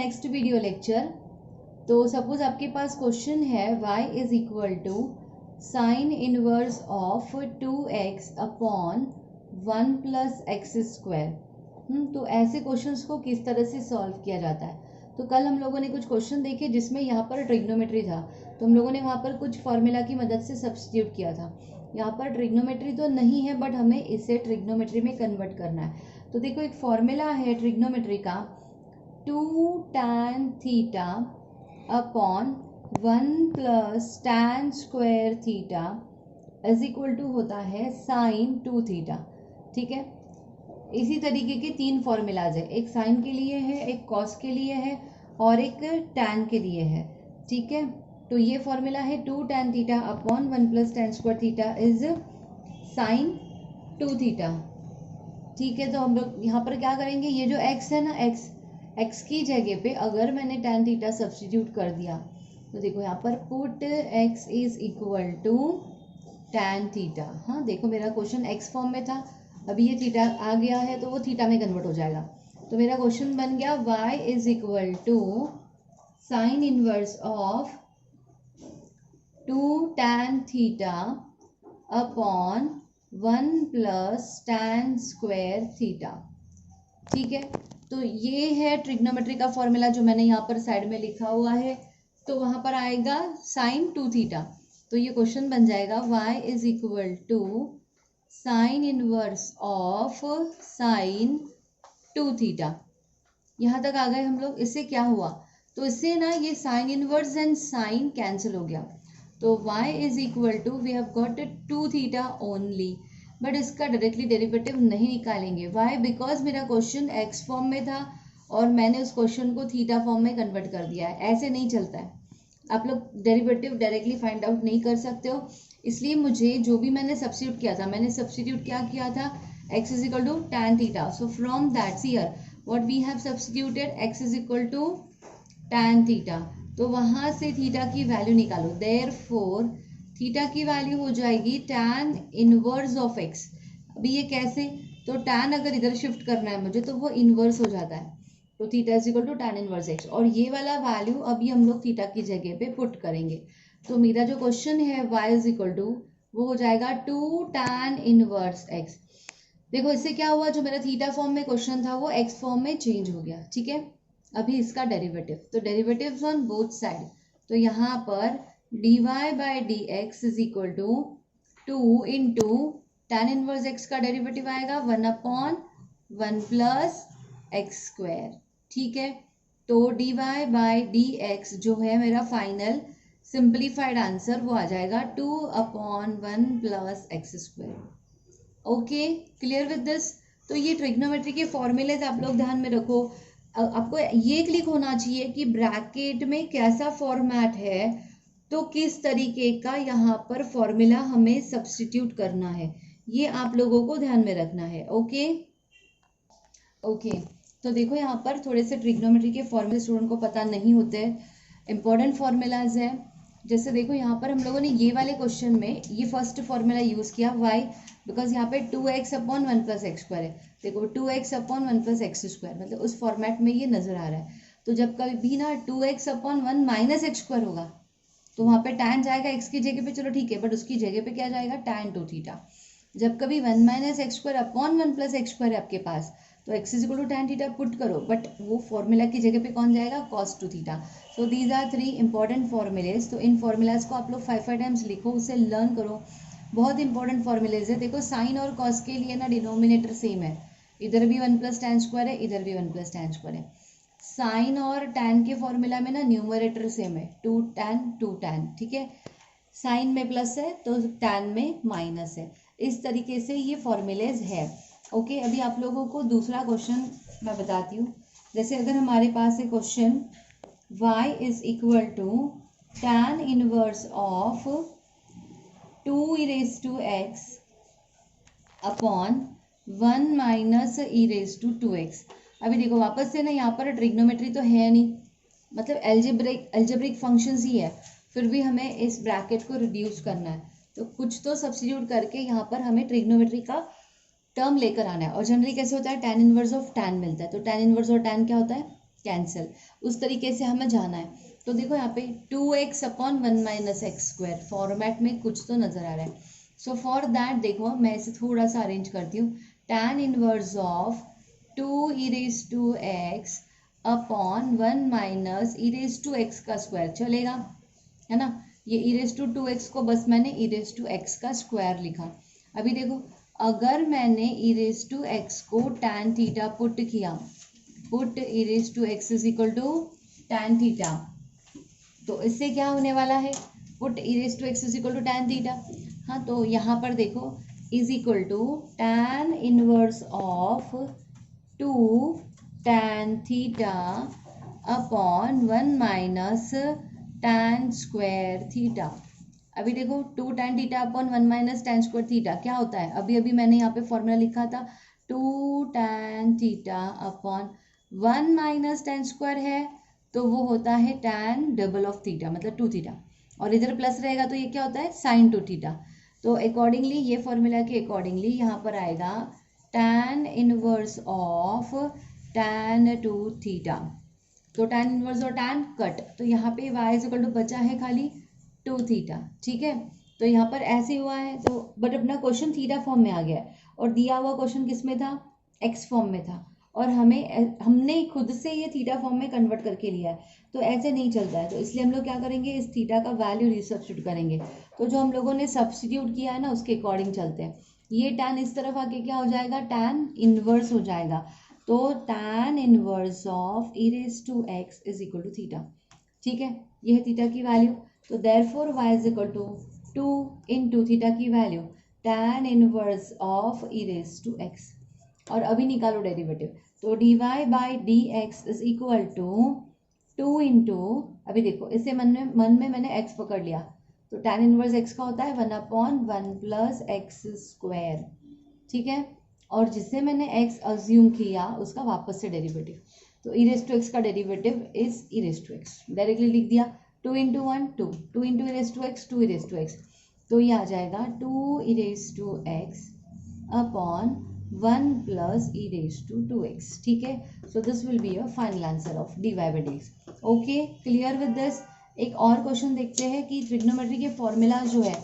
Next video lecture. तो suppose आपके पास क्वेश्चन है y is equal to sine inverse of 2x upon 1 plus x square. तो ऐसे क्वेश्चंस को किस तरह से सॉल्व किया जाता है। तो कल हम लोगों ने कुछ क्वेश्चन देखे जिसमें यहाँ पर ट्रिग्नोमेट्री था, तो हम लोगों ने वहाँ पर कुछ फॉर्मूला की मदद से सब्स्टिट्यूट किया था। यहाँ पर ट्रिग्नोमेट्री तो नहीं है, बट हमें इसे ट्रिग्नोमेट्री में कन्वर्ट करना है। तो देखो एक फॉर्मूला है ट्रिग्नोमेट्री का, 2 tan theta upon 1 plus tan square theta is equal to होता है साइन 2 थीटा। ठीक है, इसी तरीके के 3 फॉर्मूलाज है, एक साइन के लिए है, एक कॉस के लिए है और एक tan के लिए है। ठीक है, तो ये फॉर्मूला है 2 tan theta upon 1 plus tan square theta is sign 2 theta. ठीक है, तो हम लोग यहाँ पर क्या करेंगे, ये जो x है ना, x की जगह पे अगर मैंने tan थीटा सब्स्टिट्यूट कर दिया तो देखो यहाँ पर put x is equal to tan theta. हाँ देखो मेरा क्वेश्चन x फॉर्म में था, अभी ये थीटा आ गया है तो वो थीटा में कन्वर्ट हो जाएगा। तो मेरा क्वेश्चन बन गया y is equal to sine inverse of 2 tan theta upon 1 plus tan square theta. ठीक है, तो ये है ट्रिग्नोमेट्री का फॉर्मूला जो मैंने यहाँ पर साइड में लिखा हुआ है। तो वहां पर आएगा साइन 2 थीटा, तो ये क्वेश्चन बन जाएगा y is equal to sine inverse of sine 2 theta. यहाँ तक आ गए हम लोग। इससे क्या हुआ, तो इससे ना ये sine inverse and sine cancel हो गया, तो y is equal to we have got 2 theta only. But इसका डायरेक्टली डेरिवेटिव नहीं निकालेंगे। वाई? बिकॉज मेरा क्वेश्चन एक्स फॉर्म में था और मैंने उस क्वेश्चन को थीटा फॉर्म में कन्वर्ट कर दिया है। ऐसे नहीं चलता है, आप लोग डेरिवेटिव डायरेक्टली फाइंड आउट नहीं कर सकते हो। इसलिए मुझे जो भी मैंने सब्स्टिट्यूट किया था, मैंने सब्स्टिट्यूट क्या किया था, x is equal to tan theta. So from that here what we have substituted, x is equal to tan theta. तो वहां से थीटा की वैल्यू निकालो, देयरफॉर थीटा की वैल्यू हो जाएगी tan इनवर्स ऑफ x। अभी ये कैसे, तो tan अगर इधर शिफ्ट करना है मुझे तो वो इनवर्स हो जाता है, तो theta is equal to tan inverse x। और ये वाला वैल्यू अभी हम लोग थीटा की जगह पे पुट करेंगे। तो मेरा जो क्वेश्चन है y इज इक्वल टू वो हो जाएगा 2 tan इनवर्स x। देखो इससे क्या हुआ, जो मेरा थीटा फॉर्म में क्वेश्चन था वो x फॉर्म में चेंज हो गया। ठीक है, अभी इसका डेरिवेटिव, तो डेरिवेटिव्स ऑन बोथ साइड, तो यहाँ पर dy by d x is equal to 2 into tan inverse x का डेरिवेटिव आएगा 1 अपॉन 1 प्लस एक्स स्क्वायर। ठीक है, तो dy बाई डी एक्स जो है मेरा फाइनल सिंप्लीफाइड आंसर वो आ जाएगा 2 upon 1 plus x square. Okay, clear with this. तो ये ट्रिग्नोमेट्री के फॉर्मूलेज आप लोग ध्यान में रखो। आपको ये क्लिक होना चाहिए कि ब्रैकेट में कैसा फॉर्मेट है, तो किस तरीके का यहाँ पर फॉर्मूला हमें सब्स्टिट्यूट करना है, ये आप लोगों को ध्यान में रखना है। ओके ओके, तो देखो यहाँ पर थोड़े से ट्रिग्नोमेट्री के फॉर्मूले स्टूडेंट को पता नहीं होते, इंपॉर्टेंट फॉर्मूलाज है। जैसे देखो यहाँ पर हम लोगों ने ये वाले क्वेश्चन में ये फर्स्ट फॉर्मूला यूज किया, वाई? बिकॉज यहाँ पे 2x upon 1 plus x square है। देखो 2x upon 1 plus x square, मतलब उस फॉर्मेट में ये नजर आ रहा है। तो जब कभी भी ना 2x upon 1 minus x square होगा तो वहाँ पे tan जाएगा x की जगह पे, चलो ठीक है, बट उसकी जगह पे क्या जाएगा, tan 2 थीटा। जब कभी 1 minus x square upon 1 plus x square है आपके पास, तो x is equal to tan theta put करो, बट वो फॉर्मूला की जगह पे कौन जाएगा, cos 2 theta. So these are 3 important formulae. तो इन फॉर्मूलाज को आप लोग 5 टाइम्स लिखो, उसे लर्न करो, बहुत इंपॉर्टेंट फॉर्मूलेज है। देखो साइन और कॉस के लिए ना डिनोमिनेटर सेम है, इधर भी 1 प्लस tan स्क्वायर है, इधर भी 1 प्लस tan स्क्वायर है। साइन और tan के फॉर्मूला में ना न्यूमरेटर सेम है, 2 tan। ठीक है, साइन में प्लस है तो tan में माइनस है। इस तरीके से ये फॉर्मूलेज है। ओके, अभी आप लोगों को दूसरा क्वेश्चन मैं बताती हूँ। जैसे अगर हमारे पास है question y is equal to tan inverse of 2 e raise to x upon 1 minus e raise to 2x। अभी देखो वापस से ना यहाँ पर ट्रिग्नोमेट्री तो है नहीं, मतलब एल्जेब्रिक फंक्शंस ही है, फिर भी हमें इस ब्रैकेट को रिड्यूस करना है, तो कुछ तो सब्स्टिट्यूट करके यहाँ पर हमें ट्रिग्नोमेट्री का टर्म लेकर आना है। और जनरली कैसे होता है, tan इनवर्स ऑफ tan मिलता है, तो tan इनवर्स और tan क्या होता है, कैंसिल, उस तरीके से हमें जाना है। तो देखो यहाँ पे 2x upon 1 minus x square format में कुछ तो नजर आ रहा है। सो फॉर दैट देखो मैं इसे थोड़ा सा अरेंज करती हूँ। tan inverse of 2 e raise to x upon 1 minus e raise to x का स्क्वायर चलेगा, है ना। ये ई रेज टू 2x को बस मैंने ई रेज टू एक्स का स्क्वायर लिखा। अभी देखो अगर मैंने ई रेज टू एक्स को tan थीटा पुट किया, put e raise to x is equal to tan theta, तो इससे क्या होने वाला है, put e raise to x is equal to tan theta. हाँ तो यहाँ पर देखो is equal to tan inverse of 2 tan theta upon 1 minus tan square theta. अभी देखो 2 tan theta upon 1 minus tan square theta क्या होता है, अभी अभी मैंने यहाँ पे फॉर्मूला लिखा था 2 tan theta upon 1 minus tan square है, तो वो होता है tan डबल ऑफ थीटा मतलब 2 थीटा, और इधर प्लस रहेगा तो ये क्या होता है sin 2 थीटा। तो अकॉर्डिंगली ये फॉर्मूला के अकॉर्डिंगली यहाँ पर आएगा tan inverse of tan 2 theta. तो tan इनवर्स और tan कट, तो यहाँ पे y इज इक्वल टू बचा है खाली 2 थीटा, ठीक है। तो यहाँ पर ऐसे हुआ है तो बट अपना क्वेश्चन थीटा फॉर्म में आ गया है, और दिया हुआ क्वेश्चन किस में था, एक्स फॉर्म में था, और हमने खुद से ये थीटा फॉर्म में कन्वर्ट करके लिया है, तो ऐसे नहीं चलता है। तो इसलिए हम लोग क्या करेंगे, इस थीटा का वैल्यू रिसब्स्टिट्यूट करेंगे। तो जो हम लोगों ने सब्स्टिट्यूट किया है ना उसके अकॉर्डिंग चलते हैं। ये tan इस तरफ आके क्या हो जाएगा, tan इनवर्स हो जाएगा। तो tan inverse of e raise to x is equal to theta, ठीक है, ये है थीटा की वैल्यू। तो therefore y is equal to 2 into theta की value tan inverse of e raise to x, और अभी निकालो डेरिवेटिव। तो dy by d x is equal to 2 into, अभी देखो इसे मन में मैंने x पकड़ लिया, तो tan इनवर्स x का होता है 1 अपॉन 1 प्लस एक्स स्क्वायर, ठीक है, और जिससे मैंने x अज्यूम किया उसका वापस से डेरिवेटिव। तो ई रेज टू एक्स का derivative is e raise to x, directly लिख दिया 2 into 1 2, 2 into e raise to x 2 e raise to x, तो ये आ जाएगा 2 e raise to x upon 1 plus e raise to 2x, ठीक है। So this will be your final answer of dy by d x. Okay, clear with this. एक और question देखते हैं कि ट्रिग्नोमेट्री के फॉर्मूला जो है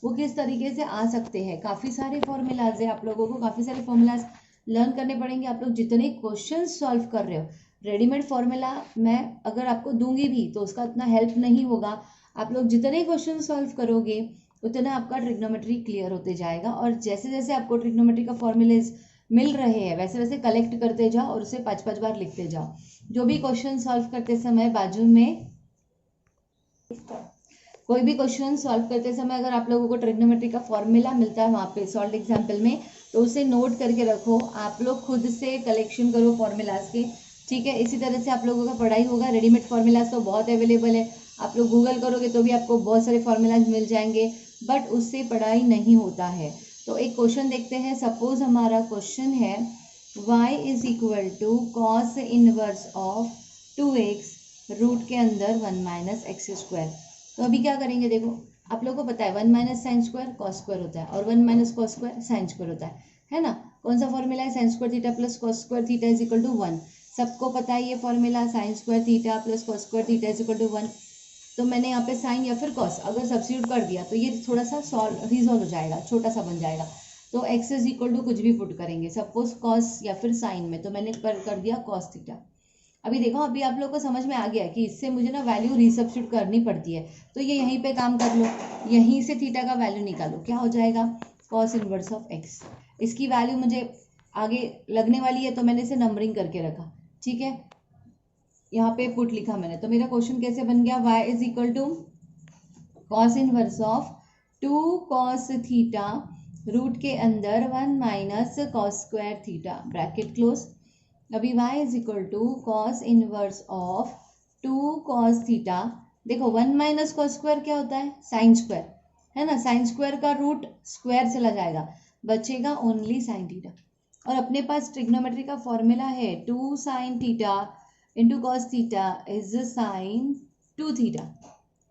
वो किस तरीके से आ सकते हैं। काफ़ी सारे फॉर्मूलाज है, आप लोगों को काफ़ी सारे फॉर्मूलाज लर्न करने पड़ेंगे। आप लोग जितने क्वेश्चन सॉल्व कर रहे हो, रेडीमेड फॉर्मूला मैं अगर आपको दूंगी भी तो उसका उतना हेल्प नहीं होगा। आप लोग जितने क्वेश्चन सॉल्व करोगे उतना आपका ट्रिग्नोमेट्री क्लियर होते जाएगा, और जैसे जैसे आपको ट्रिग्नोमेट्री का फॉर्मूलेज मिल रहे हैं वैसे वैसे कलेक्ट करते जाओ और उसे 5-5 बार लिखते जाओ। जो भी क्वेश्चन सॉल्व करते समय बाजू में कोई भी क्वेश्चन सॉल्व करते समय अगर आप लोगों को ट्रिग्नोमेट्री का फॉर्मूला मिलता है वहाँ पे सॉल्व एग्जाम्पल में, तो उसे नोट करके रखो। आप लोग खुद से कलेक्शन करो फॉर्मूलाज के, ठीक है। इसी तरह से आप लोगों का पढ़ाई होगा। रेडीमेड फॉर्मूलाज तो बहुत अवेलेबल है, आप लोग गूगल करोगे तो भी आपको बहुत सारे फॉर्मूलाज मिल जाएंगे, बट उससे पढ़ाई नहीं होता है। तो एक क्वेश्चन देखते हैं। सपोज हमारा क्वेश्चन है y is equal to cos inverse of 2x root के अंदर 1 माइनस एक्स स्क्वायर। तो अभी क्या करेंगे, देखो आप लोगों को पता है 1 minus sine square cos square होता है और 1 minus cos square sine square होता है ना। कौन सा फॉर्मूला है, sine square theta plus cos square theta is equal to 1। सबको पता है ये formula, sine square theta plus cos square theta is equal to 1। तो मैंने यहाँ पे साइन या फिर कॉस अगर सब्स्टिट्यूट कर दिया तो ये थोड़ा सा रिजॉल्व हो जाएगा, छोटा सा बन जाएगा। तो एक्स इज इक्वल टू कुछ भी पुट करेंगे, सपोज कॉस या फिर साइन में, तो मैंने कर दिया कॉस थीटा। अभी देखो अभी आप लोग को समझ में आ गया कि इससे मुझे ना वैल्यू रिसब्स्टिट्यूट करनी पड़ती है, तो ये यहीं पे काम कर लो, यहीं से थीटा का वैल्यू निकालो, क्या हो जाएगा कॉस इनवर्स ऑफ एक्स। इसकी वैल्यू मुझे आगे लगने वाली है तो मैंने इसे नंबरिंग करके रखा, ठीक है। यहाँ पे पुट लिखा मैंने, तो मेरा क्वेश्चन कैसे बन गया, y is equal to cos inverse of 2 cos theta root के अंदर 1 minus cos square theta bracket close. अभी y is equal to cos inverse of 2 cos theta, देखो 1 माइनस कॉस स्क्वायर क्या होता है, साइन स्क्वायर, है ना। साइन स्क्वायर का रूट स्क्वायर चला जाएगा, बचेगा ओनली साइन थीटा। और अपने पास ट्रिग्नोमेट्री का फॉर्मूला है 2 sine theta into cos theta is sign 2 theta,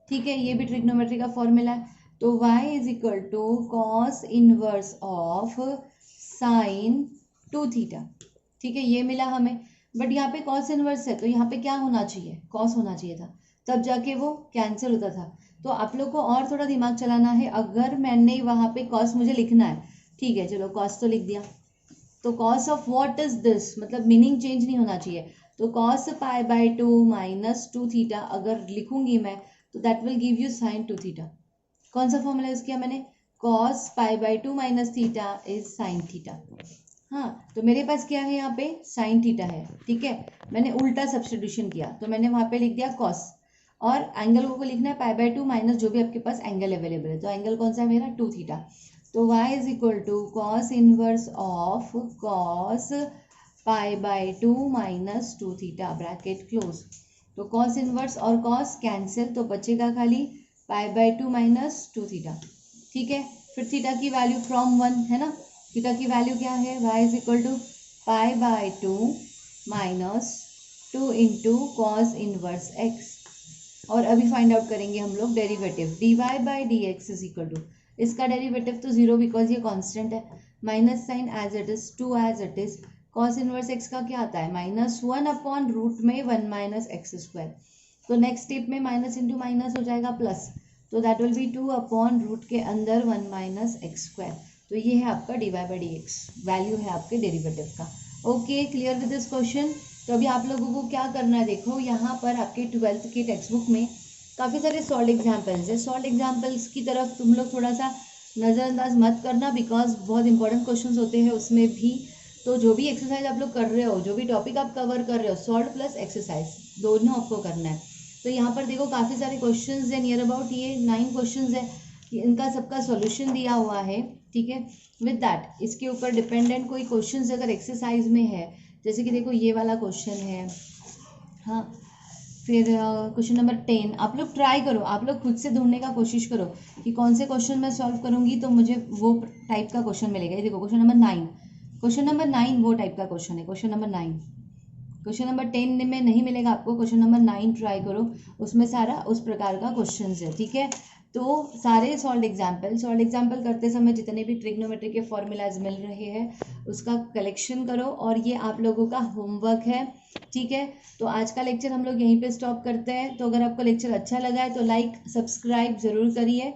ठीक है। ये भी ट्रिग्नोमेट्री का फॉर्मूला है। तो y is equal to cos inverse of sine 2 theta, ठीक है, ये मिला हमें। बट यहाँ पे कॉस इनवर्स है तो यहाँ पे क्या होना चाहिए, कॉस होना चाहिए था, तब जाके वो कैंसिल होता था। तो आप लोग को और थोड़ा दिमाग चलाना है। अगर मैंने वहाँ पे कॉस मुझे लिखना है, ठीक है चलो कॉस तो लिख दिया, तो cos of what is this, मतलब मीनिंग चेंज नहीं होना चाहिए। तो cos pi by 2 minus 2 theta अगर लिखूंगी मैं तो that will give you sine 2 theta. कौन सा फॉर्मूला यूज किया मैंने, cos pi by 2 minus theta is sine theta. हाँ तो मेरे पास क्या है यहाँ पे साइन थीटा है, ठीक है, मैंने उल्टा सब्स्टिट्यूशन किया तो मैंने वहाँ पे लिख दिया कॉस, और एंगल को लिखना है पाई बाय 2 माइनस जो भी आपके पास एंगल अवेलेबल है, तो एंगल कौन सा है मेरा 2 थीटा। तो y is equal to cos inverse of cos pi by 2 minus 2 theta bracket close. तो कॉस इनवर्स और कॉस कैंसिल, तो बचेगा खाली पाई बाय 2 माइनस 2 थीटा, ठीक है। फिर थीटा की वैल्यू फ्रॉम 1 है ना, थीटा की वैल्यू क्या है, y is equal to pi by 2 minus 2 into cos inverse x। और अभी फाइंड आउट करेंगे हम लोग derivative, dy by d x is equal to, इसका डेरिवेटिव तो जीरो बिकॉज ये कांस्टेंट है, minus sine as it is, two as it is, cos inverse x का क्या आता है माइनस 1 अपॉन रूट में 1 माइनस एक्स स्क्वायर। तो नेक्स्ट स्टेप में माइनस इंटू माइनस हो जाएगा प्लस, तो that will be 2 upon root के अंदर 1 माइनस एक्स स्क्वायर। तो ये है आपका d y by d x, value है आपके डेरिवेटिव का। Okay clear with this question. तो अभी आप लोगों को क्या करना है, देखो यहाँ पर आपके 12th की टेक्स्ट बुक में काफ़ी सारे सॉल्व एग्जाम्पल्स है, सॉल्व एग्जाम्पल्स की तरफ तुम लोग थोड़ा सा नज़रअंदाज मत करना बिकॉज बहुत इंपॉर्टेंट क्वेश्चंस होते हैं उसमें भी। तो जो भी एक्सरसाइज आप लोग कर रहे हो, जो भी टॉपिक आप कवर कर रहे हो, सॉल्व प्लस एक्सरसाइज दोनों आपको करना है। तो यहाँ पर देखो काफ़ी सारे क्वेश्चंस है, नियर अबाउट ये 9 क्वेश्चंस है, इनका सबका सॉल्यूशन दिया हुआ है, ठीक है। विद दैट इसके ऊपर डिपेंडेंट कोई क्वेश्चंस अगर एक्सरसाइज में है, जैसे कि देखो ये वाला क्वेश्चन है, हाँ, फिर क्वेश्चन नंबर 10 आप लोग ट्राई करो, आप लोग खुद से ढूंढने का कोशिश करो कि कौन से क्वेश्चन मैं सॉल्व करूंगी तो मुझे वो टाइप का क्वेश्चन मिलेगा। ये देखो क्वेश्चन नंबर 9, क्वेश्चन नंबर 9 वो टाइप का क्वेश्चन है, क्वेश्चन नंबर 9। क्वेश्चन नंबर 10 में नहीं मिलेगा आपको, क्वेश्चन नंबर 9 ट्राई करो, उसमें सारा उस प्रकार का क्वेश्चन है, ठीक है। तो सारे सॉल्व एग्जाम्पल करते समय जितने भी ट्रिग्नोमेट्री के फॉर्मूलाज मिल रहे हैं उसका कलेक्शन करो, और ये आप लोगों का होमवर्क है, ठीक है। तो आज का लेक्चर हम लोग यहीं पे स्टॉप करते हैं। तो अगर आपको लेक्चर अच्छा लगा है तो लाइक सब्सक्राइब ज़रूर करिए।